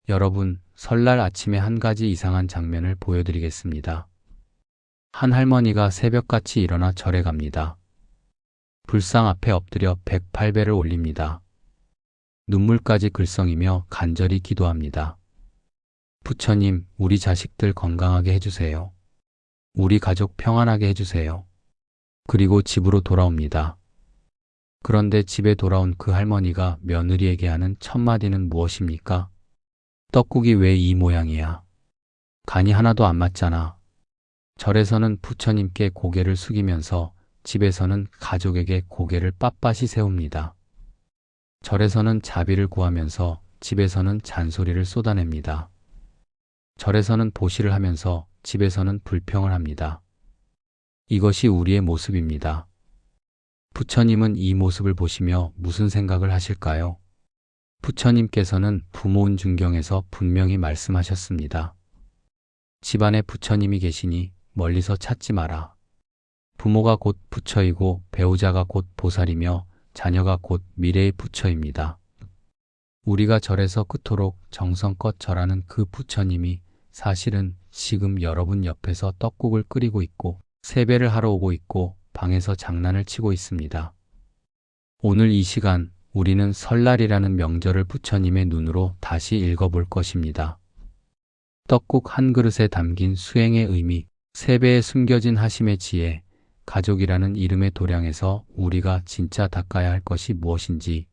여러분, 설날 아침에 한 가지 이상한 장면을 보여드리겠습니다. 한 할머니가 새벽같이 일어나 절에 갑니다. 불상 앞에 엎드려 108배를 올립니다. 눈물까지 글썽이며 간절히 기도합니다. 부처님, 우리 자식들 건강하게 해주세요. 우리 가족 평안하게 해주세요. 그리고 집으로 돌아옵니다. 그런데 집에 돌아온 그 할머니가 며느리에게 하는 첫 마디는 무엇입니까? 떡국이 왜 이 모양이야? 간이 하나도 안 맞잖아. 절에서는 부처님께 고개를 숙이면서 집에서는 가족에게 고개를 빳빳이 세웁니다. 절에서는 자비를 구하면서 집에서는 잔소리를 쏟아냅니다. 절에서는 보시를 하면서 집에서는 불평을 합니다. 이것이 우리의 모습입니다. 부처님은 이 모습을 보시며 무슨 생각을 하실까요? 부처님께서는 부모운 중경에서 분명히 말씀하셨습니다. 집안에 부처님이 계시니 멀리서 찾지 마라. 부모가 곧 부처이고 배우자가 곧 보살이며 자녀가 곧 미래의 부처입니다. 우리가 절에서 그토록 정성껏 절하는 그 부처님이 사실은 지금 여러분 옆에서 떡국을 끓이고 있고 세배를 하러 오고 있고 방에서 장난을 치고 있습니다. 오늘 이 시간 우리는 설날이라는 명절을 부처님의 눈으로 다시 읽어볼 것입니다. 떡국 한 그릇에 담긴 수행의 의미, 세배에 숨겨진 하심의 지혜, 가족이라는 이름의 도량에서 우리가 진짜 닦아야 할 것이 무엇인지,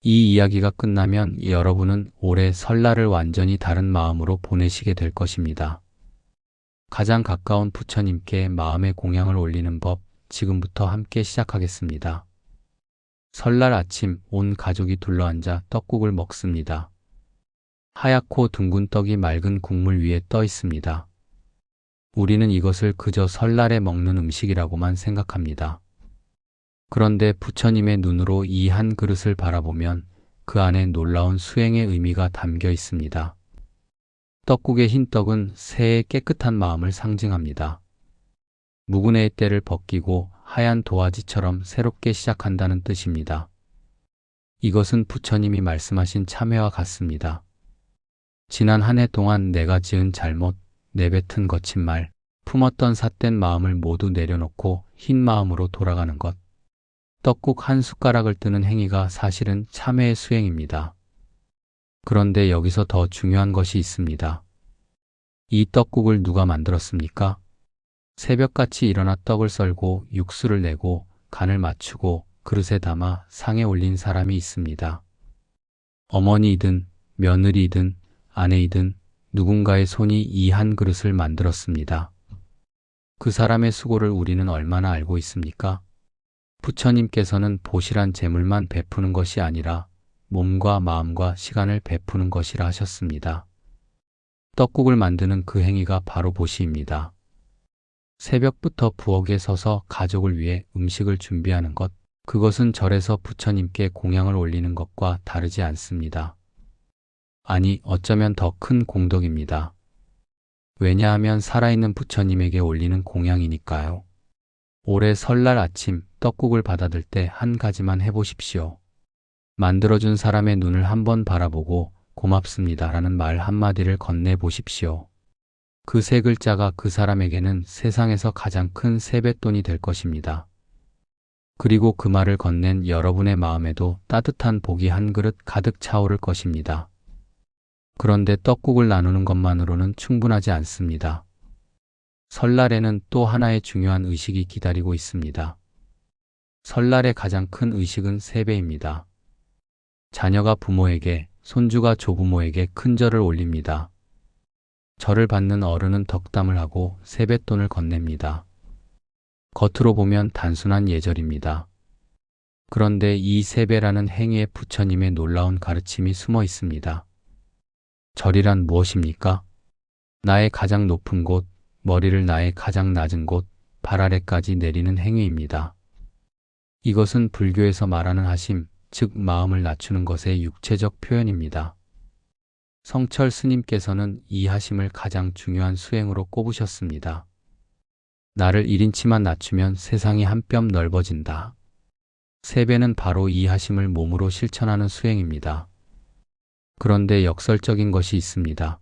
이 이야기가 끝나면 여러분은 올해 설날을 완전히 다른 마음으로 보내시게 될 것입니다. 가장 가까운 부처님께 마음의 공양을 올리는 법, 지금부터 함께 시작하겠습니다. 설날 아침 온 가족이 둘러앉아 떡국을 먹습니다. 하얗고 둥근 떡이 맑은 국물 위에 떠 있습니다. 우리는 이것을 그저 설날에 먹는 음식이라고만 생각합니다. 그런데 부처님의 눈으로 이 한 그릇을 바라보면 그 안에 놀라운 수행의 의미가 담겨 있습니다. 떡국의 흰 떡은 새해의 깨끗한 마음을 상징합니다. 묵은 해의 때를 벗기고 하얀 도화지처럼 새롭게 시작한다는 뜻입니다. 이것은 부처님이 말씀하신 참회와 같습니다. 지난 한 해 동안 내가 지은 잘못, 내뱉은 거친 말, 품었던 삿된 마음을 모두 내려놓고 흰 마음으로 돌아가는 것. 떡국 한 숟가락을 뜨는 행위가 사실은 참회의 수행입니다. 그런데 여기서 더 중요한 것이 있습니다. 이 떡국을 누가 만들었습니까? 새벽같이 일어나 떡을 썰고 육수를 내고 간을 맞추고 그릇에 담아 상에 올린 사람이 있습니다. 어머니이든 며느리이든 아내이든 누군가의 손이 이 한 그릇을 만들었습니다. 그 사람의 수고를 우리는 얼마나 알고 있습니까? 부처님께서는 보실한 재물만 베푸는 것이 아니라 몸과 마음과 시간을 베푸는 것이라 하셨습니다. 떡국을 만드는 그 행위가 바로 보시입니다. 새벽부터 부엌에 서서 가족을 위해 음식을 준비하는 것, 그것은 절에서 부처님께 공양을 올리는 것과 다르지 않습니다. 아니, 어쩌면 더 큰 공덕입니다. 왜냐하면 살아있는 부처님에게 올리는 공양이니까요. 올해 설날 아침 떡국을 받아들 때 한 가지만 해보십시오. 만들어준 사람의 눈을 한번 바라보고 고맙습니다 라는 말 한마디를 건네보십시오. 그 세 글자가 그 사람에게는 세상에서 가장 큰 세뱃돈이 될 것입니다. 그리고 그 말을 건넨 여러분의 마음에도 따뜻한 복이 한 그릇 가득 차오를 것입니다. 그런데 떡국을 나누는 것만으로는 충분하지 않습니다. 설날에는 또 하나의 중요한 의식이 기다리고 있습니다. 설날의 가장 큰 의식은 세배입니다. 자녀가 부모에게, 손주가 조부모에게 큰 절을 올립니다. 절을 받는 어른은 덕담을 하고 세뱃돈을 건넵니다. 겉으로 보면 단순한 예절입니다. 그런데 이 세배라는 행위에 부처님의 놀라운 가르침이 숨어 있습니다. 절이란 무엇입니까? 나의 가장 높은 곳, 머리를 나의 가장 낮은 곳, 발 아래까지 내리는 행위입니다. 이것은 불교에서 말하는 하심, 즉 마음을 낮추는 것의 육체적 표현입니다. 성철 스님께서는 이 하심을 가장 중요한 수행으로 꼽으셨습니다. 나를 1인치만 낮추면 세상이 한 뼘 넓어진다. 세배는 바로 이 하심을 몸으로 실천하는 수행입니다. 그런데 역설적인 것이 있습니다.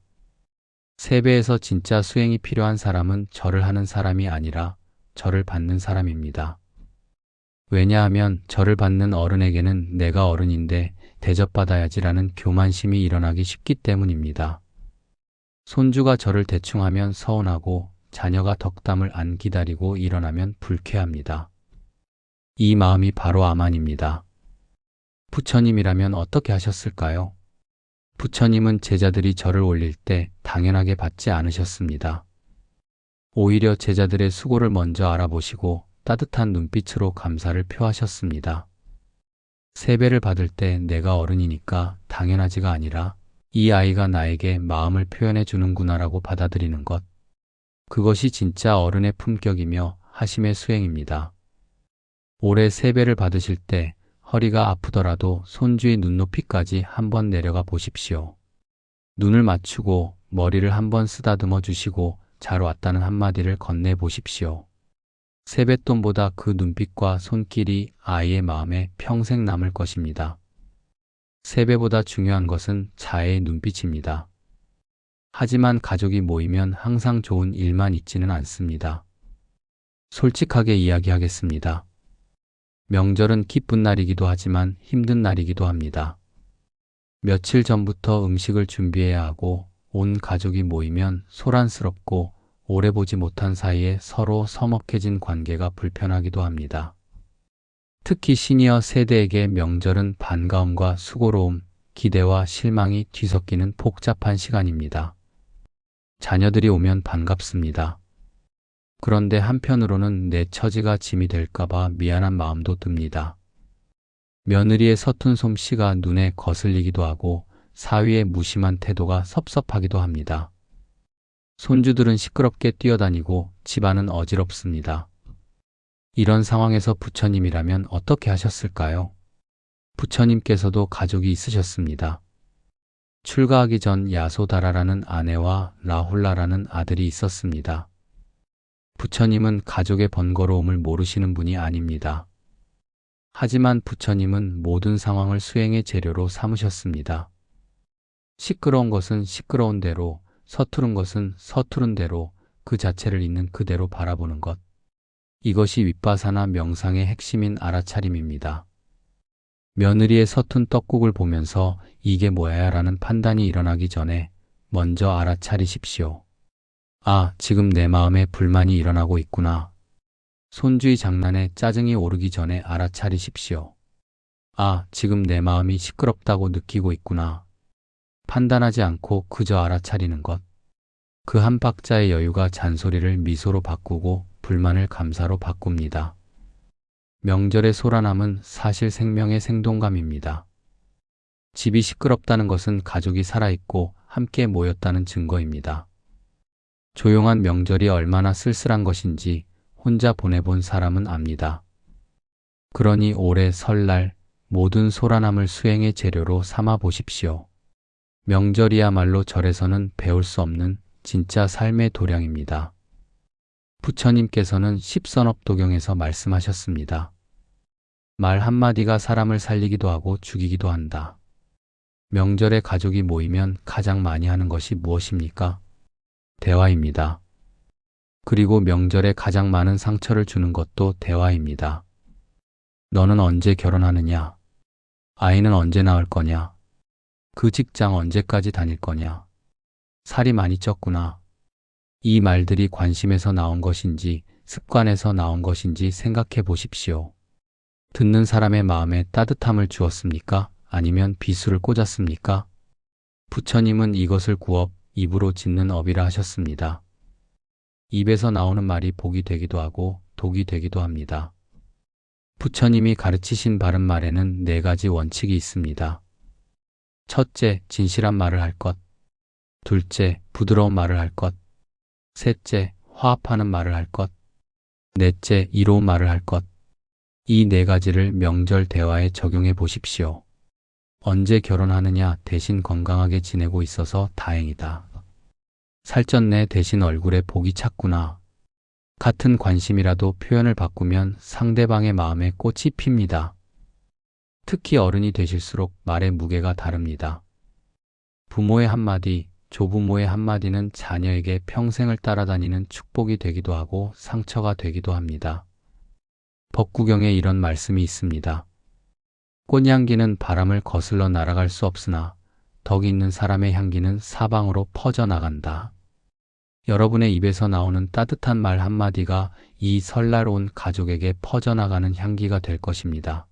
세배에서 진짜 수행이 필요한 사람은 절을 하는 사람이 아니라 절을 받는 사람입니다. 왜냐하면 절을 받는 어른에게는 내가 어른인데 대접받아야지라는 교만심이 일어나기 쉽기 때문입니다. 손주가 절을 대충 하면 서운하고 자녀가 덕담을 안 기다리고 일어나면 불쾌합니다. 이 마음이 바로 아만입니다. 부처님이라면 어떻게 하셨을까요? 부처님은 제자들이 절을 올릴 때 당연하게 받지 않으셨습니다. 오히려 제자들의 수고를 먼저 알아보시고 따뜻한 눈빛으로 감사를 표하셨습니다. 세배를 받을 때 내가 어른이니까 당연하지가 아니라 이 아이가 나에게 마음을 표현해 주는구나라고 받아들이는 것. 그것이 진짜 어른의 품격이며 하심의 수행입니다. 올해 세배를 받으실 때 허리가 아프더라도 손주의 눈높이까지 한번 내려가 보십시오. 눈을 맞추고 머리를 한번 쓰다듬어 주시고 잘 왔다는 한마디를 건네 보십시오. 세뱃돈보다 그 눈빛과 손길이 아이의 마음에 평생 남을 것입니다. 세배보다 중요한 것은 자의 눈빛입니다. 하지만 가족이 모이면 항상 좋은 일만 있지는 않습니다. 솔직하게 이야기하겠습니다. 명절은 기쁜 날이기도 하지만 힘든 날이기도 합니다. 며칠 전부터 음식을 준비해야 하고 온 가족이 모이면 소란스럽고 오래 보지 못한 사이에 서로 서먹해진 관계가 불편하기도 합니다. 특히 시니어 세대에게 명절은 반가움과 수고로움, 기대와 실망이 뒤섞이는 복잡한 시간입니다. 자녀들이 오면 반갑습니다. 그런데 한편으로는 내 처지가 짐이 될까봐 미안한 마음도 듭니다. 며느리의 서툰 솜씨가 눈에 거슬리기도 하고 사위의 무심한 태도가 섭섭하기도 합니다. 손주들은 시끄럽게 뛰어다니고 집안은 어지럽습니다. 이런 상황에서 부처님이라면 어떻게 하셨을까요? 부처님께서도 가족이 있으셨습니다. 출가하기 전 야소다라라는 아내와 라훌라라는 아들이 있었습니다. 부처님은 가족의 번거로움을 모르시는 분이 아닙니다. 하지만 부처님은 모든 상황을 수행의 재료로 삼으셨습니다. 시끄러운 것은 시끄러운 대로, 서투른 것은 서투른 대로 그 자체를 있는 그대로 바라보는 것. 이것이 윗바사나 명상의 핵심인 알아차림입니다. 며느리의 서툰 떡국을 보면서 이게 뭐야 라는 판단이 일어나기 전에 먼저 알아차리십시오. 아, 지금 내 마음에 불만이 일어나고 있구나. 손주의 장난에 짜증이 오르기 전에 알아차리십시오. 아, 지금 내 마음이 시끄럽다고 느끼고 있구나. 판단하지 않고 그저 알아차리는 것. 그 한 박자의 여유가 잔소리를 미소로 바꾸고 불만을 감사로 바꿉니다. 명절의 소란함은 사실 생명의 생동감입니다. 집이 시끄럽다는 것은 가족이 살아있고 함께 모였다는 증거입니다. 조용한 명절이 얼마나 쓸쓸한 것인지 혼자 보내본 사람은 압니다. 그러니 올해 설날 모든 소란함을 수행의 재료로 삼아 보십시오. 명절이야말로 절에서는 배울 수 없는 진짜 삶의 도량입니다. 부처님께서는 십선업도경에서 말씀하셨습니다. 말 한마디가 사람을 살리기도 하고 죽이기도 한다. 명절에 가족이 모이면 가장 많이 하는 것이 무엇입니까? 대화입니다. 그리고 명절에 가장 많은 상처를 주는 것도 대화입니다. 너는 언제 결혼하느냐? 아이는 언제 낳을 거냐? 그 직장 언제까지 다닐 거냐? 살이 많이 쪘구나. 이 말들이 관심에서 나온 것인지 습관에서 나온 것인지 생각해 보십시오. 듣는 사람의 마음에 따뜻함을 주었습니까? 아니면 비수를 꽂았습니까? 부처님은 이것을 구업, 입으로 짓는 업이라 하셨습니다. 입에서 나오는 말이 복이 되기도 하고 독이 되기도 합니다. 부처님이 가르치신 바른 말에는 4가지 원칙이 있습니다. 첫째, 진실한 말을 할 것. 둘째, 부드러운 말을 할 것. 셋째, 화합하는 말을 할 것. 넷째, 이로운 말을 할 것. 이 4가지를 명절 대화에 적용해 보십시오. 언제 결혼하느냐 대신 건강하게 지내고 있어서 다행이다. 살쪘네 대신 얼굴에 복이 찼구나. 같은 관심이라도 표현을 바꾸면 상대방의 마음에 꽃이 핍니다. 특히 어른이 되실수록 말의 무게가 다릅니다. 부모의 한마디, 조부모의 한마디는 자녀에게 평생을 따라다니는 축복이 되기도 하고 상처가 되기도 합니다. 법구경에 이런 말씀이 있습니다. 꽃향기는 바람을 거슬러 날아갈 수 없으나 덕 있는 사람의 향기는 사방으로 퍼져나간다. 여러분의 입에서 나오는 따뜻한 말 한마디가 이 설날 온 가족에게 퍼져나가는 향기가 될 것입니다.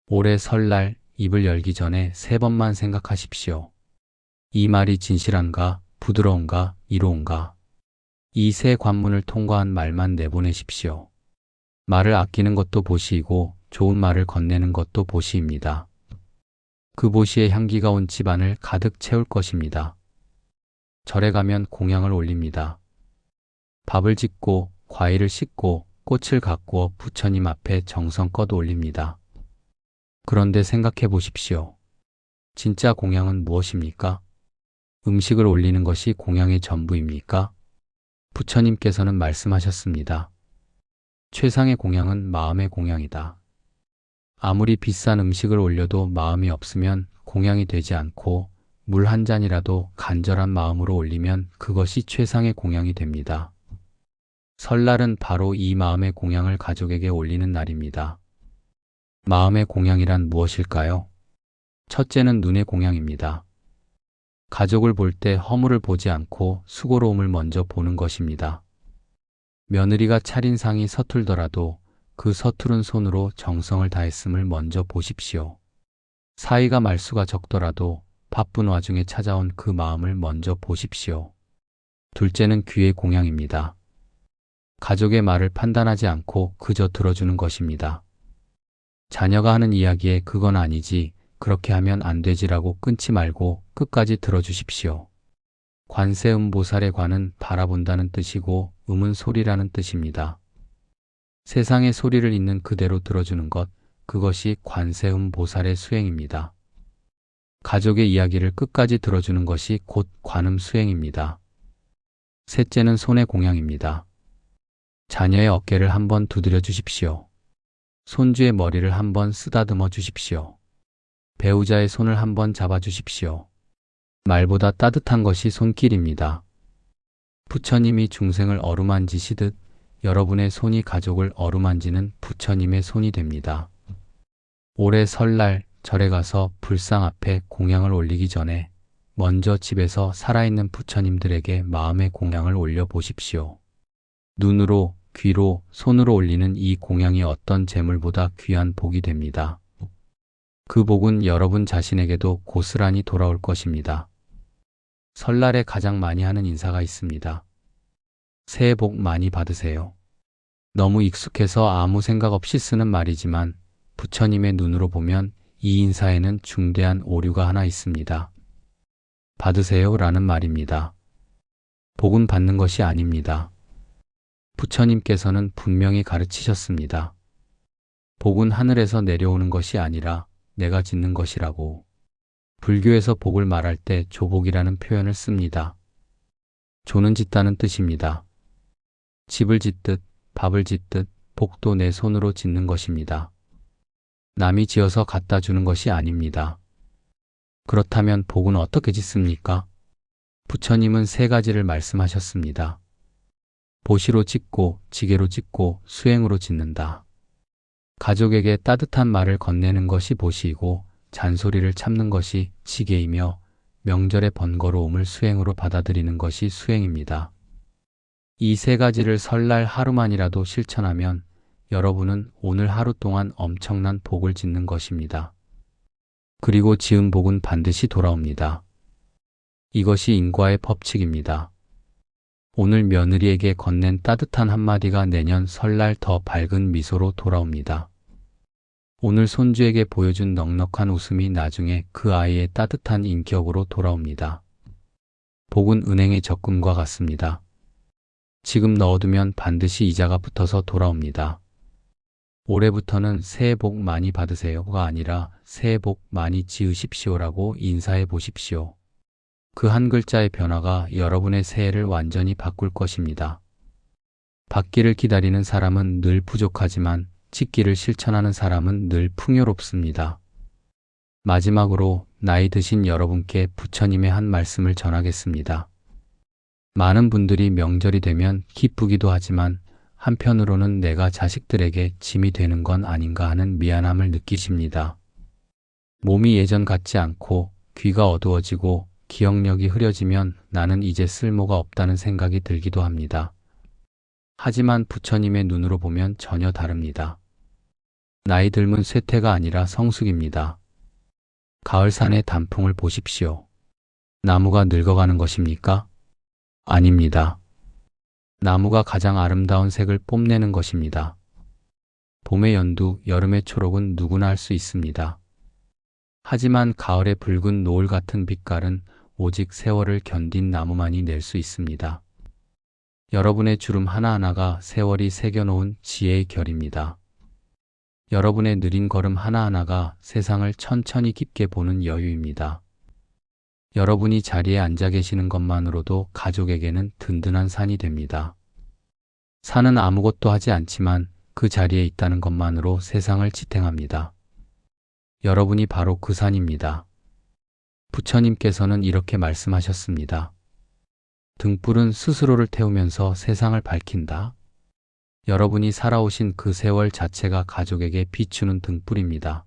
올해 설날 입을 열기 전에 3번만 생각하십시오. 이 말이 진실한가, 부드러운가, 이로운가. 이 세 관문을 통과한 말만 내보내십시오. 말을 아끼는 것도 보시이고 좋은 말을 건네는 것도 보시입니다. 그 보시의 향기가 온 집안을 가득 채울 것입니다. 절에 가면 공양을 올립니다. 밥을 짓고 과일을 씻고 꽃을 가꾸어 부처님 앞에 정성껏 올립니다. 그런데 생각해 보십시오. 진짜 공양은 무엇입니까? 음식을 올리는 것이 공양의 전부입니까? 부처님께서는 말씀하셨습니다. 최상의 공양은 마음의 공양이다. 아무리 비싼 음식을 올려도 마음이 없으면 공양이 되지 않고 물 한 잔이라도 간절한 마음으로 올리면 그것이 최상의 공양이 됩니다. 설날은 바로 이 마음의 공양을 가족에게 올리는 날입니다. 마음의 공양이란 무엇일까요? 첫째는 눈의 공양입니다. 가족을 볼 때 허물을 보지 않고 수고로움을 먼저 보는 것입니다. 며느리가 차린 상이 서툴더라도 그 서투른 손으로 정성을 다했음을 먼저 보십시오. 사이가 말수가 적더라도 바쁜 와중에 찾아온 그 마음을 먼저 보십시오. 둘째는 귀의 공양입니다. 가족의 말을 판단하지 않고 그저 들어주는 것입니다. 자녀가 하는 이야기에 그건 아니지, 그렇게 하면 안 되지라고 끊지 말고 끝까지 들어주십시오. 관세음보살의 관은 바라본다는 뜻이고 음은 소리라는 뜻입니다. 세상의 소리를 있는 그대로 들어주는 것, 그것이 관세음보살의 수행입니다. 가족의 이야기를 끝까지 들어주는 것이 곧 관음수행입니다. 셋째는 손의 공양입니다. 자녀의 어깨를 한번 두드려 주십시오. 손주의 머리를 한번 쓰다듬어 주십시오. 배우자의 손을 한번 잡아 주십시오. 말보다 따뜻한 것이 손길입니다. 부처님이 중생을 어루만지시듯 여러분의 손이 가족을 어루만지는 부처님의 손이 됩니다. 올해 설날 절에 가서 불상 앞에 공양을 올리기 전에 먼저 집에서 살아있는 부처님들에게 마음의 공양을 올려보십시오. 눈으로, 귀로, 손으로 올리는 이 공양이 어떤 재물보다 귀한 복이 됩니다. 그 복은 여러분 자신에게도 고스란히 돌아올 것입니다. 설날에 가장 많이 하는 인사가 있습니다. 새해 복 많이 받으세요. 너무 익숙해서 아무 생각 없이 쓰는 말이지만 부처님의 눈으로 보면 이 인사에는 중대한 오류가 하나 있습니다. 받으세요 라는 말입니다. 복은 받는 것이 아닙니다. 부처님께서는 분명히 가르치셨습니다. 복은 하늘에서 내려오는 것이 아니라 내가 짓는 것이라고. 불교에서 복을 말할 때 조복이라는 표현을 씁니다. 조는 짓다는 뜻입니다. 집을 짓듯 밥을 짓듯 복도 내 손으로 짓는 것입니다. 남이 지어서 갖다 주는 것이 아닙니다. 그렇다면 복은 어떻게 짓습니까? 부처님은 3가지를 말씀하셨습니다. 보시로 짓고, 지게로 짓고, 수행으로 짓는다. 가족에게 따뜻한 말을 건네는 것이 보시이고 잔소리를 참는 것이 지게이며 명절의 번거로움을 수행으로 받아들이는 것이 수행입니다. 이 3가지를 설날 하루만이라도 실천하면 여러분은 오늘 하루 동안 엄청난 복을 짓는 것입니다. 그리고 지은 복은 반드시 돌아옵니다. 이것이 인과의 법칙입니다. 오늘 며느리에게 건넨 따뜻한 한마디가 내년 설날 더 밝은 미소로 돌아옵니다. 오늘 손주에게 보여준 넉넉한 웃음이 나중에 그 아이의 따뜻한 인격으로 돌아옵니다. 복은 은행의 적금과 같습니다. 지금 넣어두면 반드시 이자가 붙어서 돌아옵니다. 올해부터는 새해 복 많이 받으세요가 아니라 새해 복 많이 지으십시오라고 인사해 보십시오. 그 한 글자의 변화가 여러분의 새해를 완전히 바꿀 것입니다. 받기를 기다리는 사람은 늘 부족하지만 짓기를 실천하는 사람은 늘 풍요롭습니다. 마지막으로 나이 드신 여러분께 부처님의 한 말씀을 전하겠습니다. 많은 분들이 명절이 되면 기쁘기도 하지만 한편으로는 내가 자식들에게 짐이 되는 건 아닌가 하는 미안함을 느끼십니다. 몸이 예전 같지 않고 귀가 어두워지고 기억력이 흐려지면 나는 이제 쓸모가 없다는 생각이 들기도 합니다. 하지만 부처님의 눈으로 보면 전혀 다릅니다. 나이 들면 쇠퇴가 아니라 성숙입니다. 가을산의 단풍을 보십시오. 나무가 늙어가는 것입니까? 아닙니다. 나무가 가장 아름다운 색을 뽐내는 것입니다. 봄의 연두, 여름의 초록은 누구나 할 수 있습니다. 하지만 가을의 붉은 노을 같은 빛깔은 오직 세월을 견딘 나무만이 낼 수 있습니다. 여러분의 주름 하나하나가 세월이 새겨놓은 지혜의 결입니다. 여러분의 느린 걸음 하나하나가 세상을 천천히 깊게 보는 여유입니다. 여러분이 자리에 앉아 계시는 것만으로도 가족에게는 든든한 산이 됩니다. 산은 아무것도 하지 않지만 그 자리에 있다는 것만으로 세상을 지탱합니다. 여러분이 바로 그 산입니다. 부처님께서는 이렇게 말씀하셨습니다. 등불은 스스로를 태우면서 세상을 밝힌다. 여러분이 살아오신 그 세월 자체가 가족에게 비추는 등불입니다.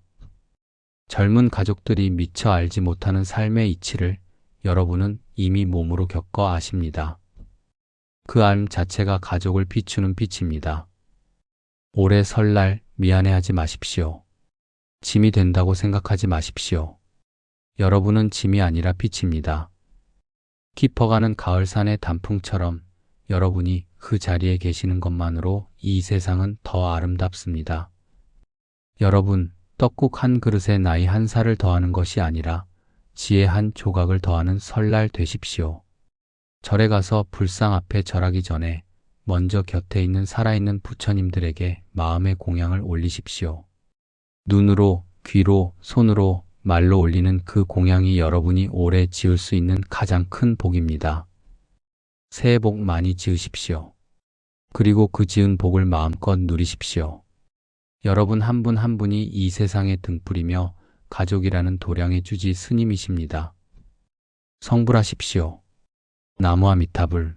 젊은 가족들이 미처 알지 못하는 삶의 이치를 여러분은 이미 몸으로 겪어 아십니다. 그 삶 자체가 가족을 비추는 빛입니다. 올해 설날 미안해하지 마십시오. 짐이 된다고 생각하지 마십시오. 여러분은 짐이 아니라 빛입니다. 깊어가는 가을산의 단풍처럼 여러분이 그 자리에 계시는 것만으로 이 세상은 더 아름답습니다. 여러분, 떡국 한 그릇에 나이 한 살을 더하는 것이 아니라 지혜 한 조각을 더하는 설날 되십시오. 절에 가서 불상 앞에 절하기 전에 먼저 곁에 있는 살아있는 부처님들에게 마음의 공양을 올리십시오. 눈으로, 귀로, 손으로, 말로 올리는 그 공양이 여러분이 오래 지을 수 있는 가장 큰 복입니다. 새해 복 많이 지으십시오. 그리고 그 지은 복을 마음껏 누리십시오. 여러분 한 분 한 분이 이 세상의 등불이며 가족이라는 도량의 주지 스님이십니다. 성불하십시오. 나무 아미타불.